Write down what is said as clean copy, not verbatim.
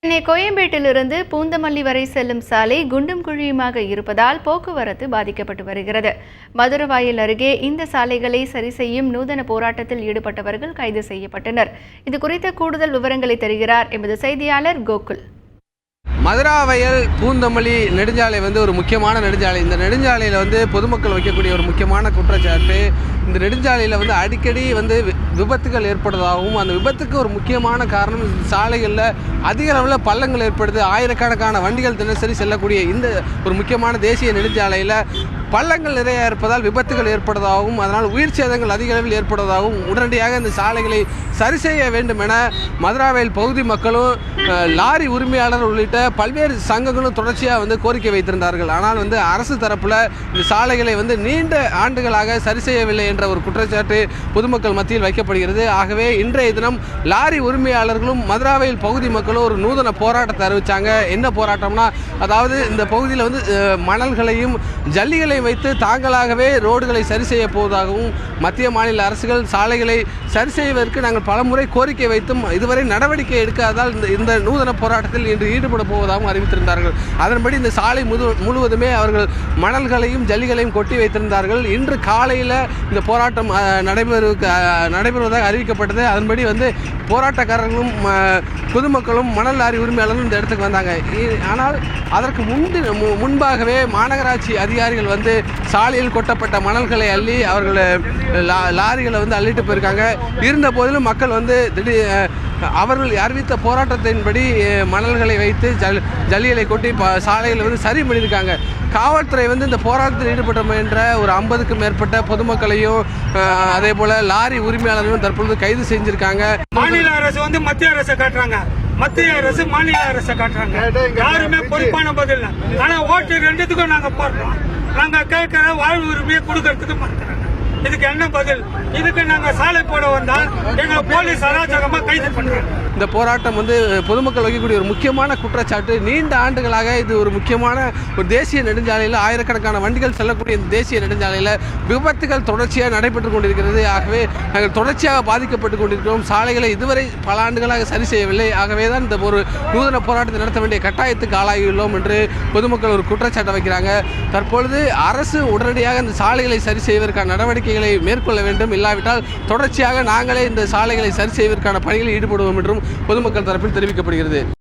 சென்னை கோயம்பேட்டிலிருந்து பூந்தமல்லி வரை செல்லும் சாலை குண்டும் குழியுமாக இருப்பதால் போக்குவரத்து பாதிக்கப்பட்டு வருகிறது. மதுரவாயல் அருகே இந்த சாலைகளை சரி செய்யும் நூதன போராட்டத்தில் ஈடுபட்டவர்கள் கைது செய்யப்பட்டனர். இது குறித்த கூடுதல் விவரங்களை தருகிறார் எமது செய்தியாளர் கோகுல். மதுராவயல் பூந்தமல்லி நெடுஞ்சாலை ஒரு முக்கியமான நெடுஞ்சாலை. இந்த நெடுஞ்சாலையில் பொதுமக்கள் வைக்கக்கூடிய ஒரு முக்கியமான குற்றச்சாட்டு, இந்த நெடுஞ்சாலையில் அடிக்கடி விபத்துகள் ஏற்படுவதாகவும், அந்த விபத்துக்கு ஒரு முக்கியமான காரணம் இந்த சாலைகளில் அதிக அளவில் பள்ளங்கள் ஏற்படுது. ஆயிரக்கணக்கான வண்டிகள் தினசரி செல்லக்கூடிய இந்த ஒரு முக்கியமான தேசிய நெடுஞ்சாலையில் பள்ளங்கள் நிறைய இருப்பதால் விபத்துகள் ஏற்படுவதாகவும், அதனால் உயிர் சேதங்கள் அதிக அளவில் ஏற்படுவதாகவும், உடனடியாக இந்த சாலைகளை சரி செய்ய வேண்டும் என மதுராவயல் பகுதி மக்களும் லாரி உரிமையாளர் உள்ளிட்ட பல்வேறு சங்கங்களும் தொடர்ச்சியாக கோரிக்கை வைத்திருந்தார்கள். ஆனால் அரசு தரப்பில் இந்த சாலைகளை நீண்ட ஆண்டுகளாக சரி செய்யவில்லை என்ற ஒரு குற்றச்சாட்டு பொதுமக்கள் மத்தியில் வைக்கப்படுகிறது. ஆகவே இன்றைய தினம் லாரி உரிமையாளர்களும் மதுராவயல் பகுதி மக்களும் ஒரு நூதன போராட்டத்தை அறிவித்தாங்க. என்ன போராட்டம்னா, அதாவது இந்த பகுதியில் மணல்களையும் ஜல்லிகளையும் வைத்து தாங்களாகவே ரோடுகளை சரி செய்ய போவதாகவும், மத்திய மாநில அரசுகள் சாலைகளை சரி செய்வதற்கு நாங்கள் பலமுறை கோரிக்கை வைத்தும் இதுவரை நடவடிக்கை எடுக்காததால் இந்த நூதன போராட்டத்தில் இன்று ஈடுபட போவதாகவும் அறிவித்திருந்தார்கள். அதன்படி இந்த சாலை முழுவதுமே அவர்கள் மணல்களையும் ஜல்லிகளையும் கொட்டி வைத்திருந்தார்கள். இன்று காலையில் இந்த போராட்டம் நடைபெறுவதாக அறிவிக்கப்பட்டது. அதன்படி போராட்டக்காரர்களும் பொதுமக்களும் மணல் லாரி உரிமையாளர்களும் இந்த இடத்துக்கு வந்தாங்க. ஆனால் அதற்கு முன்பாகவே மாநகராட்சி அதிகாரிகள் சாலையில் கொட்டப்பட்ட மணல்களை அள்ளி அவர்கள் லாரிகளை அள்ளிட்டு போயிருக்காங்க. இருந்த போதிலும் மக்கள் அவர்கள் அறிவித்த போராட்டத்தின்படி மணல்களை வைத்து ஜல்லிகளை கொட்டி சாலையில் சரி பண்ணியிருக்காங்க. காவல்துறை இந்த போராட்டத்தில் ஈடுபட்ட என்ற ஒரு 50க்கும் மேற்பட்ட பொதுமக்களையும் அதே போல லாரி உரிமையாளர்களும் தற்பொழுது கைது செஞ்சிருக்காங்க. மாநில அரசு மத்திய அரசை காட்டுறாங்க, மத்திய அரசு மாநில அரசை காட்டுறாங்க. யாருமே பொறுப்பான பதில். ஆனா ஓட்டு ரெண்டுத்துக்கும் நாங்க போடுறோம். நாங்க கேட்கிற வாழ்வு உரிமையை கொடுக்கறதுக்கு மாட்டாங்க. இதுக்கு என்ன பதில்? இதுக்கு நாங்க சாலை போட வந்தால் எங்க போலீஸ் அராஜகமா கைது பண்றாங்க. இந்த போராட்டம் பொதுமக்கள் வைக்கக்கூடிய ஒரு முக்கியமான குற்றச்சாட்டு. நீண்ட ஆண்டுகளாக இது ஒரு முக்கியமான ஒரு தேசிய நெடுஞ்சாலையில் ஆயிரக்கணக்கான வண்டிகள் செல்லக்கூடிய இந்த தேசிய நெடுஞ்சாலையில் விபத்துகள் தொடர்ச்சியாக நடைபெற்று கொண்டிருக்கிறது. ஆகவே நாங்கள் தொடர்ச்சியாக பாதிக்கப்பட்டு கொண்டிருக்கிறோம். சாலைகளை இதுவரை பல ஆண்டுகளாக சரி செய்யவில்லை. ஆகவே தான் இந்த ஒரு நூதன போராட்டத்தை நடத்த வேண்டிய கட்டாயத்துக்கு ஆளாகியுள்ளோம் என்று பொதுமக்கள் ஒரு குற்றச்சாட்டை வைக்கிறாங்க. தற்பொழுது அரசு உடனடியாக இந்த சாலைகளை சரி செய்வதற்கான நடவடிக்கைகளை மேற்கொள்ள வேண்டும். இல்லாவிட்டால் தொடர்ச்சியாக நாங்களே இந்த சாலைகளை சரி செய்வதற்கான பணிகளில் ஈடுபடுவோம் என்றும் பொதுமக்கள் தரப்பில் தெரிவிக்கப்படுகிறது.